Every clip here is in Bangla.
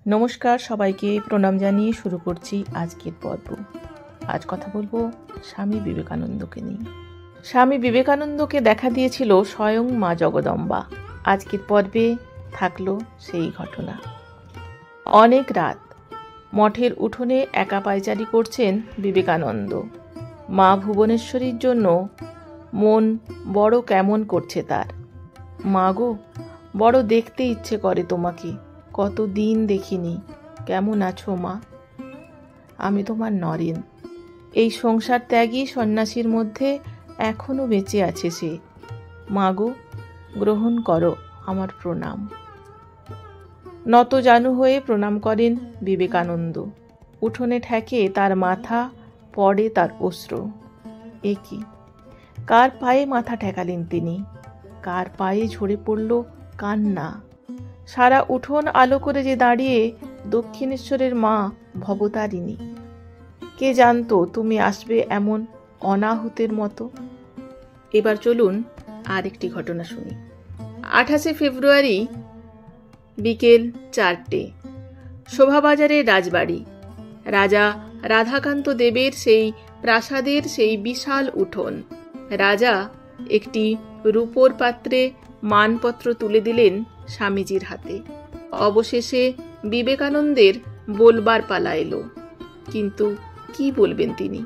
নমস্কার, সবাইকে প্রণাম জানিয়ে শুরু করছি আজকের পর্ব। আজ কথা বলবো স্বামী বিবেকানন্দকে নিয়ে। স্বামী বিবেকানন্দকে দেখা দিয়েছিল স্বয়ং মা জগদম্বা। আজকের পর্বে থাকলো সেই ঘটনা। অনেক রাত মঠের উঠোনে একা পায়চারি করছেন বিবেকানন্দ। মা ভুবনেশ্বরীর জন্য মন বড় কেমন করছে তার। মা গো, বড় দেখতে ইচ্ছে করে তোমাকে, কতদিন দেখিনি। কেমন আছো মা? আমি তোমার নরেন। এই সংসার ত্যাগী সন্ন্যাসীর মধ্যে এখনো বেঁচে আছে সে। মা গো, গ্রহণ করো আমার প্রণাম। নত জানু হয়ে প্রণাম করেন বিবেকানন্দ। উঠোনে ঠেকে তার মাথা, পড়ে তার অশ্রু। এ কি, কার পায়ে মাথা ঠেকালেন তিনি? কার পায়ে ঝরে পড়ল কান্না? সারা উঠোন আলো করে যে দাঁড়িয়ে দক্ষিণেশ্বরের মা ভবতারিণী। কে জানতো তুমি আসবে এমন অনাহুতের মতো। এবার চলুন আরেকটি ঘটনা শুনি। 28শে ফেব্রুয়ারি বিকেল 4টে, শোভাবাজারের রাজবাড়ি। রাজা রাধাকান্ত দেবের সেই প্রাসাদের সেই বিশাল উঠোন। রাজা একটি রূপোর পাত্রে মানপত্র তুলে দিলেন স্বামীজির হাতে। অবশেষে বিবেকানন্দের বলবার পালা এলো। কিন্তু কি বলবেন তিনি?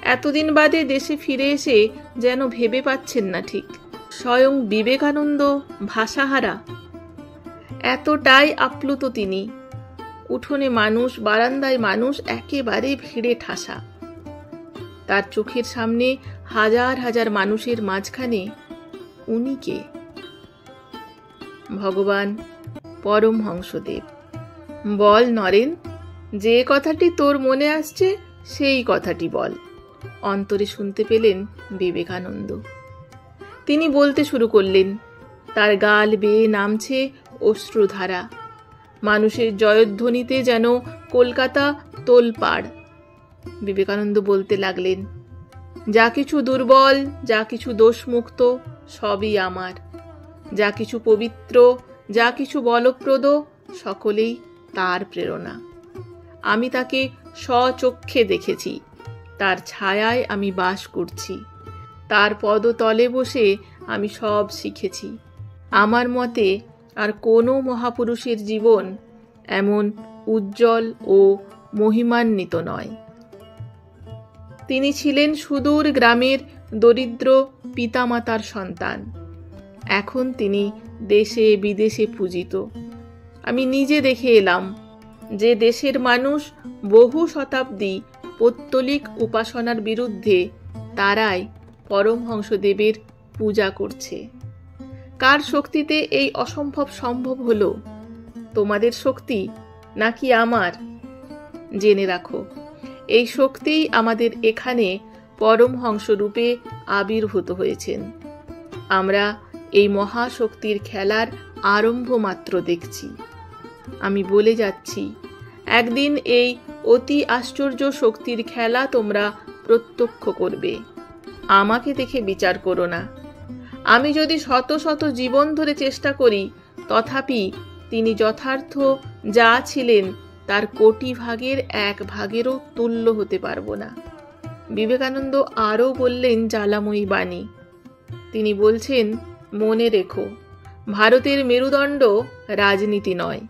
এতদিন বাদে দেশে ফিরে এসে যেন ভেবে পাচ্ছেন না ঠিক। স্বয়ং বিবেকানন্দ ভাষাহারা, এতটাই আপ্লুত তিনি। উঠোনে মানুষ, বারান্দায় মানুষ, একেবারে ভিড়ে ঠাসা। তার চোখের সামনে হাজার হাজার মানুষের মাঝখানে উনি কে? ভগবান পরমহংসদেব। বল নরেন, যে কথাটি তোর মনে আসছে সেই কথাটি বল। অন্তরে শুনতে পেলেন বিবেকানন্দ। তিনি বলতে শুরু করলেন। তার গাল বেয়ে নামছে অশ্রুধারা। মানুষের জয়ধ্বনিতে যেন কলকাতা তোলপাড়। বিবেকানন্দ বলতে লাগলেন, যা কিছু দুর্বল, যা কিছু দোষমুক্ত, সবই আমার। যা কিছু পবিত্র, যা কিছু বলপ্রদ, সকলেই তার প্রেরণা। আমি তাকে স্বচক্ষে দেখেছি। তার ছায়ায় আমি বাস করছি। তার পদতলে বসে আমি সব শিখেছি। আমার মতে আর কোনো মহাপুরুষের জীবন এমন উজ্জ্বল ও মহিমান্বিত নয়। তিনি ছিলেন সুদূর গ্রামের দরিদ্র পিতামাতার সন্তান। এখন তিনি দেশে বিদেশে পূজিত। আমি নিজে দেখে এলাম যে দেশের মানুষ বহু শতাব্দী পৌত্তলিক উপাসনার বিরুদ্ধে তারাই পরমহংসদেবের পূজা করছে। কার শক্তিতে এই অসম্ভব সম্ভব হলো? তোমাদের শক্তি নাকি আমার? জেনে রাখো, এই শক্তিই আমাদের এখানে পরমহংসরূপে আবির্ভূত হয়েছেন। আমরা এই মহাশক্তির খেলার আরম্ভ মাত্র দেখছি। আমি বলে যাচ্ছি, একদিন এই অতি আশ্চর্য শক্তির খেলা তোমরা প্রত্যক্ষ করবে। আমাকে দেখে বিচার করো না। আমি যদি শত শত জীবন ধরে চেষ্টা করি, তথাপি তিনি যথার্থ যা ছিলেন তার কোটি ভাগের এক ভাগেরও তুল্য হতে পারবো না। বিবেকানন্দ আরও বললেন জ্বালাময়ী বাণী। তিনি বলছেন, মনে রেখো, ভারতের মেরুদণ্ড রাজনীতি নয়,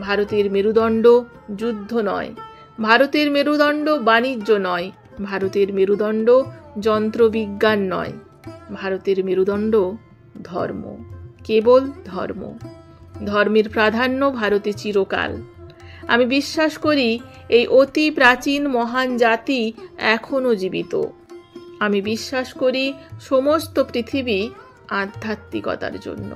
ভারতের মেরুদণ্ড যুদ্ধ নয়, ভারতের মেরুদণ্ড বাণিজ্য নয়, ভারতের মেরুদণ্ড যন্ত্রবিজ্ঞান নয়, ভারতের মেরুদণ্ড ধর্ম, কেবল ধর্ম। ধর্মের প্রাধান্য ভারতে চিরকাল। আমি বিশ্বাস করি এই অতি প্রাচীন মহান জাতি এখনো জীবিত। আমি বিশ্বাস করি সমস্ত পৃথিবী আধ্যাত্মিকতার জন্য।